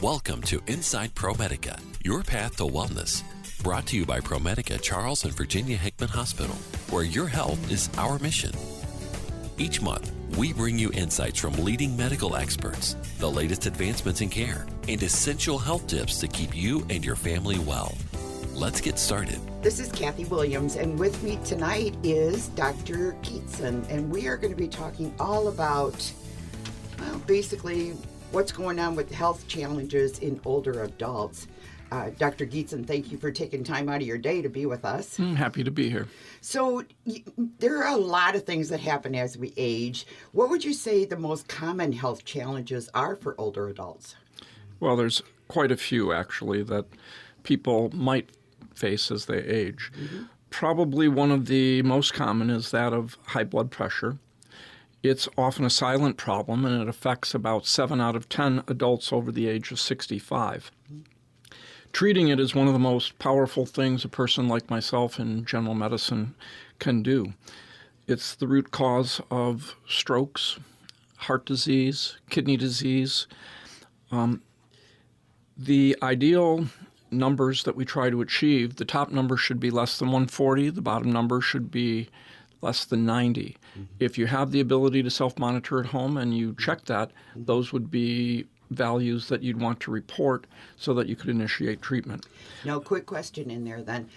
Welcome to Inside ProMedica, your path to wellness. Brought to you by ProMedica Charles and Virginia Hickman Hospital, where your health is our mission. Each month, we bring you insights from leading medical experts, the latest advancements in care, and essential health tips to keep you and your family well. Let's get started. This is Kathy Williams, and with me tonight is Dr. Gietzen, and we are going to be talking all about, basically what's going on with health challenges in older adults. Dr. Gietzen, thank you for taking time out of your day to be with us. I'm happy to be here. So there are a lot of things that happen as we age. What would you say the most common health challenges are for older adults? Well, there's quite a few, actually, that people might face as they age. Mm-hmm. Probably one of the most common is that of high blood pressure. It's often a silent problem, and it affects about 7 out of 10 adults over the age of 65. Treating it is one of the most powerful things a person like myself in general medicine can do. It's the root cause of strokes, heart disease, kidney disease. The ideal numbers that we try to achieve, the top number should be less than 140, the bottom number should be less than 90. Mm-hmm. If you have the ability to self-monitor at home and you check that, those would be values that you'd want to report so that you could initiate treatment. Now, quick question in there then.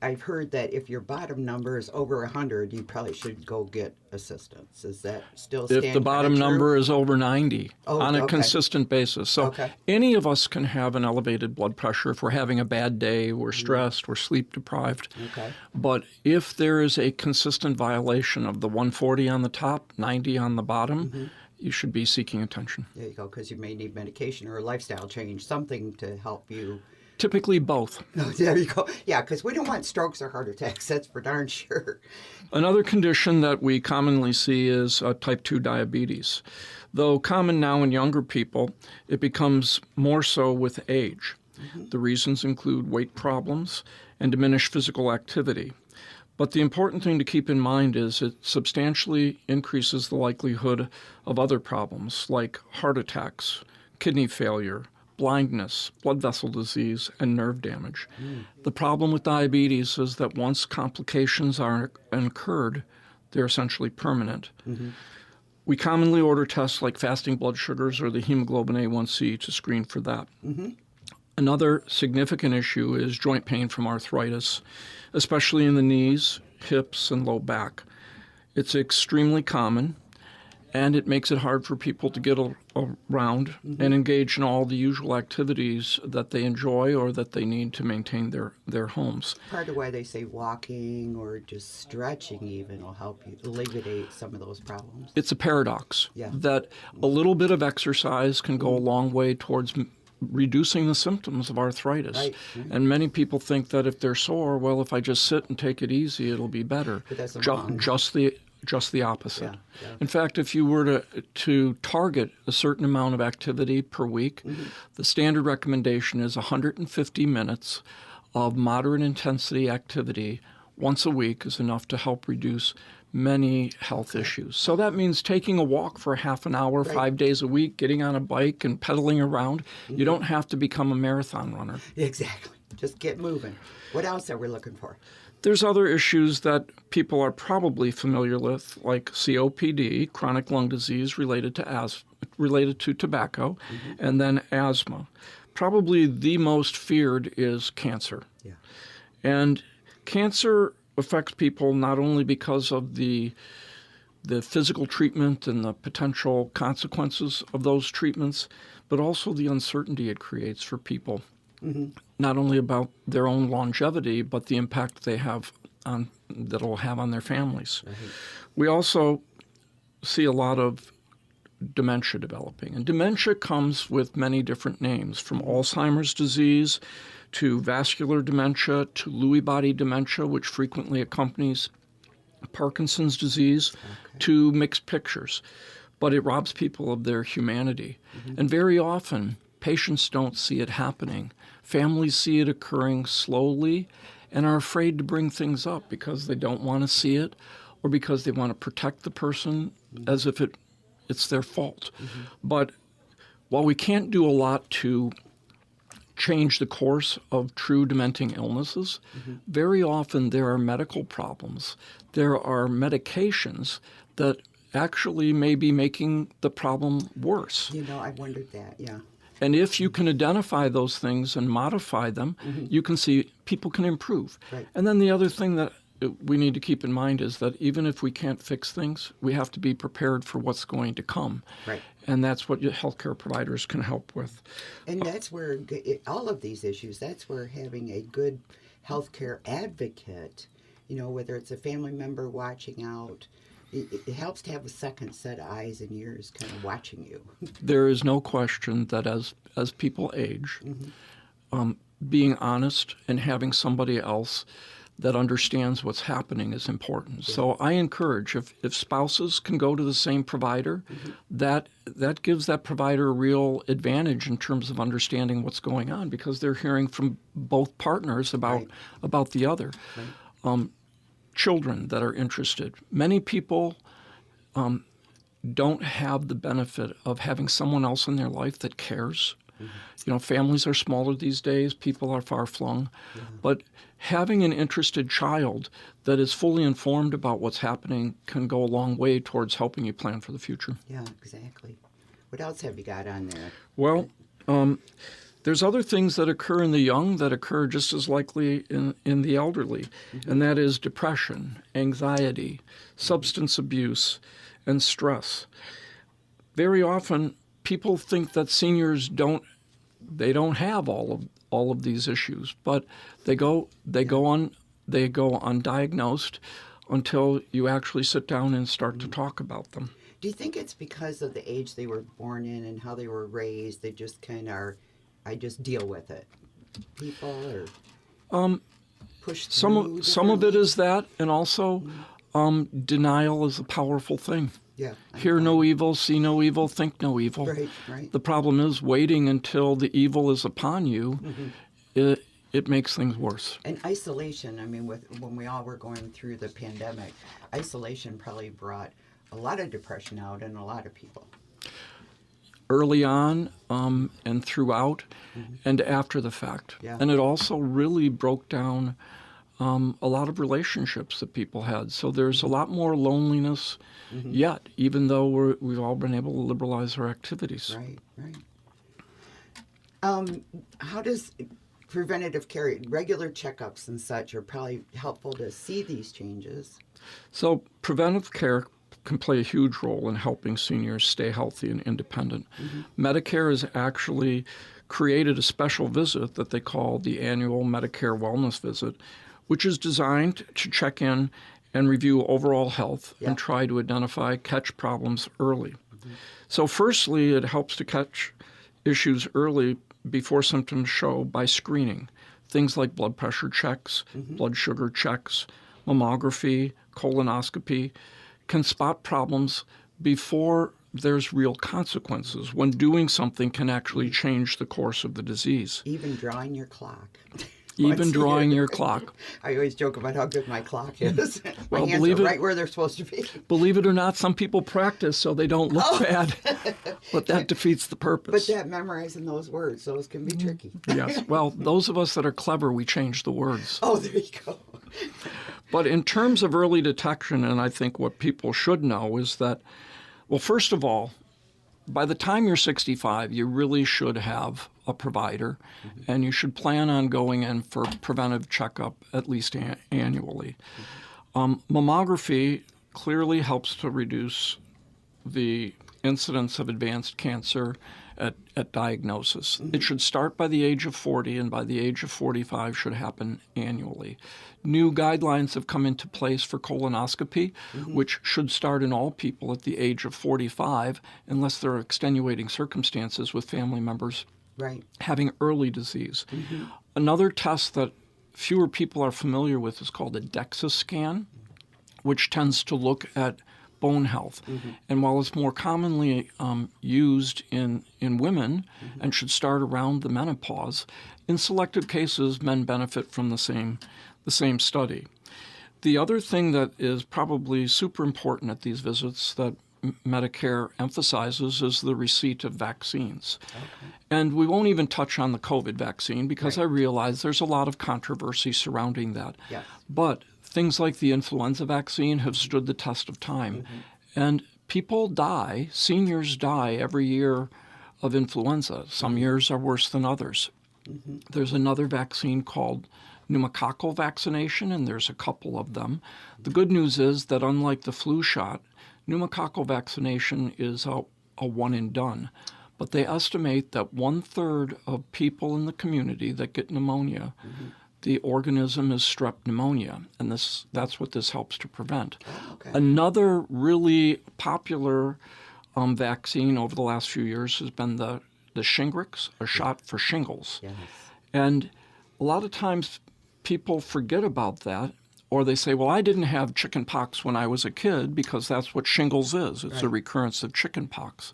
I've heard that if your bottom number is over 100, you probably should go get assistance. Is that still stand If the bottom number is over 90 on a okay. consistent basis. So any of us can have an elevated blood pressure. If we're having a bad day, we're stressed, we're sleep deprived. Okay. But if there is a consistent violation of the 140 on the top, 90 on the bottom, you should be seeking attention. There you go, because you may need medication or a lifestyle change, something to help you. Typically both. Oh, there you go. Yeah, because we don't want strokes or heart attacks, that's for darn sure. Another condition that we commonly see is type 2 diabetes. Though common now in younger people, it becomes more so with age. Mm-hmm. The reasons include weight problems and diminished physical activity. But the important thing to keep in mind is it substantially increases the likelihood of other problems like heart attacks, kidney failure, blindness, blood vessel disease, and nerve damage. The problem with diabetes is that once complications are incurred, they're essentially permanent. Mm-hmm. We commonly order tests like fasting blood sugars or the hemoglobin A1C to screen for that. Mm-hmm. Another significant issue is joint pain from arthritis, especially in the knees, hips, and low back. It's extremely common, and it makes it hard for people to get around and engage in all the usual activities that they enjoy or that they need to maintain their homes. Part of why they say walking or just stretching even will help you alleviate some of those problems. It's a paradox that a little bit of exercise can go a long way towards reducing the symptoms of arthritis. Right. Mm-hmm. And many people think that if they're sore, well, if I just sit and take it easy, it'll be better. But that's just the opposite. Yeah. In fact, if you were to target a certain amount of activity per week, the standard recommendation is 150 minutes of moderate intensity activity once a week is enough to help reduce many health issues. So that means taking a walk for half an hour, 5 days a week, getting on a bike and pedaling around. You don't have to become a marathon runner. Exactly. Just get moving. What else are we looking for? There's other issues that people are probably familiar with, like COPD, chronic lung disease related to tobacco, and then asthma. Probably the most feared is cancer. Yeah. And cancer affects people not only because of the physical treatment and the potential consequences of those treatments, but also the uncertainty it creates for people. Mm-hmm. Not only about their own longevity, but the impact that it'll have on their families. Mm-hmm. We also see a lot of dementia developing. And dementia comes with many different names, from Alzheimer's disease to vascular dementia to Lewy body dementia, which frequently accompanies Parkinson's disease, to mixed pictures. But it robs people of their humanity. Mm-hmm. And very often, patients don't see it happening. Families see it occurring slowly and are afraid to bring things up because they don't want to see it or because they want to protect the person as if it's their fault. Mm-hmm. But while we can't do a lot to change the course of true dementing illnesses, very often there are medical problems. There are medications that actually may be making the problem worse. I wondered that, yeah. And if you can identify those things and modify them, you can see people can improve. Right. And then the other thing that we need to keep in mind is that even if we can't fix things, we have to be prepared for what's going to come. Right. And that's what healthcare providers can help with. And that's where all of these issues, that's where having a good healthcare advocate, whether it's a family member watching out, it helps to have a second set of eyes and ears kind of watching you. There is no question that as people age, being honest and having somebody else that understands what's happening is important. Yeah. So I encourage, if spouses can go to the same provider, that gives that provider a real advantage in terms of understanding what's going on, because they're hearing from both partners about the other. Right. Children that are interested. Many people don't have the benefit of having someone else in their life that cares. Families are smaller these days. People are far-flung. But having an interested child that is fully informed about what's happening can go a long way towards helping you plan for the future. Yeah, exactly. What else have you got on there? Well, there's other things that occur in the young that occur just as likely in the elderly, and that is depression, anxiety, substance abuse, and stress. Very often, people think that seniors don't have all of these issues, but they go undiagnosed until you actually sit down and start to talk about them. Do you think it's because of the age they were born in and how they were raised? They just kind of are, I just deal with it. People or push through. Some of it is that, and also denial is a powerful thing. Yeah. Hear no evil, see no evil, think no evil. Right. The problem is waiting until the evil is upon you. It makes things worse. And isolation. I mean, when we all were going through the pandemic, isolation probably brought a lot of depression out in a lot of people. Early on and throughout and after the fact. Yeah. And it also really broke down a lot of relationships that people had. So there's a lot more loneliness yet, even though we've all been able to liberalize our activities. Right. How does preventative care, regular checkups and such are probably helpful to see these changes? So preventive care can play a huge role in helping seniors stay healthy and independent. Medicare has actually created a special visit that they call the annual Medicare Wellness Visit, which is designed to check in and review overall health and try to identify, catch problems early. So firstly, it helps to catch issues early before symptoms show by screening. Things like blood pressure checks, blood sugar checks, mammography, colonoscopy can spot problems before there's real consequences, when doing something can actually change the course of the disease. Even drawing your clock. Even drawing your clock. I always joke about how good my clock is. My Well, hands are right where they're supposed to be. Believe it or not, some people practice so they don't look bad, but that defeats the purpose. But that memorizing those words, those can be tricky. Yes. Well, those of us that are clever, we change the words. Oh, there you go. But in terms of early detection, and I think what people should know is that, well, first of all, by the time you're 65, you really should have a provider, and you should plan on going in for preventive checkup at least annually. Mammography clearly helps to reduce the incidence of advanced cancer at diagnosis. It should start by the age of 40, and by the age of 45 should happen annually. New guidelines have come into place for colonoscopy, which should start in all people at the age of 45, unless there are extenuating circumstances with family members having early disease. Another test that fewer people are familiar with is called a DEXA scan, which tends to look at bone health. And while it's more commonly used in women and should start around the menopause, in selective cases, men benefit from the same study. The other thing that is probably super important at these visits that Medicare emphasizes is the receipt of vaccines. Okay. And we won't even touch on the COVID vaccine because I realize there's a lot of controversy surrounding that. Yes. But things like the influenza vaccine have stood the test of time. And people die, seniors die every year of influenza. Some years are worse than others. There's another vaccine called pneumococcal vaccination, and there's a couple of them. The good news is that unlike the flu shot, pneumococcal vaccination is a one and done. But they estimate that 1/3 of people in the community that get pneumonia, the organism is strep pneumonia, and that's what this helps to prevent. Okay. Another really popular vaccine over the last few years has been the Shingrix, a shot for shingles. Yes. And a lot of times people forget about that, or they say, well, I didn't have chicken pox when I was a kid, because that's what shingles is. It's a recurrence of chicken pox.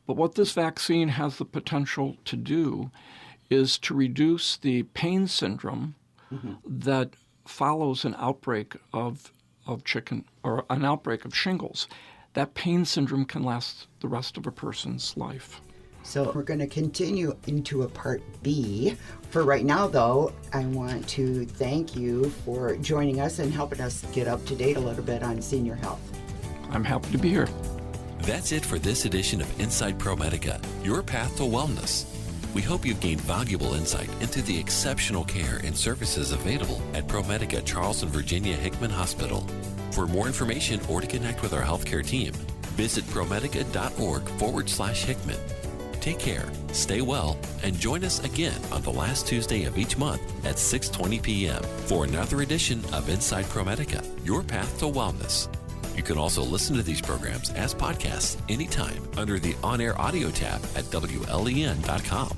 But what this vaccine has the potential to do is to reduce the pain syndrome that follows an outbreak of chicken or an outbreak of shingles. That pain syndrome can last the rest of a person's life. So we're going to continue into a part B. For right now, though, I want to thank you for joining us and helping us get up to date a little bit on senior health. I'm happy to be here. That's it for this edition of Inside ProMedica, your path to wellness. We hope you've gained valuable insight into the exceptional care and services available at ProMedica Charleston, Virginia Hickman Hospital. For more information or to connect with our healthcare team, visit promedica.org/Hickman. Take care, stay well, and join us again on the last Tuesday of each month at 6:20 p.m. for another edition of Inside ProMedica, your path to wellness. You can also listen to these programs as podcasts anytime under the On-Air Audio tab at WLEN.com.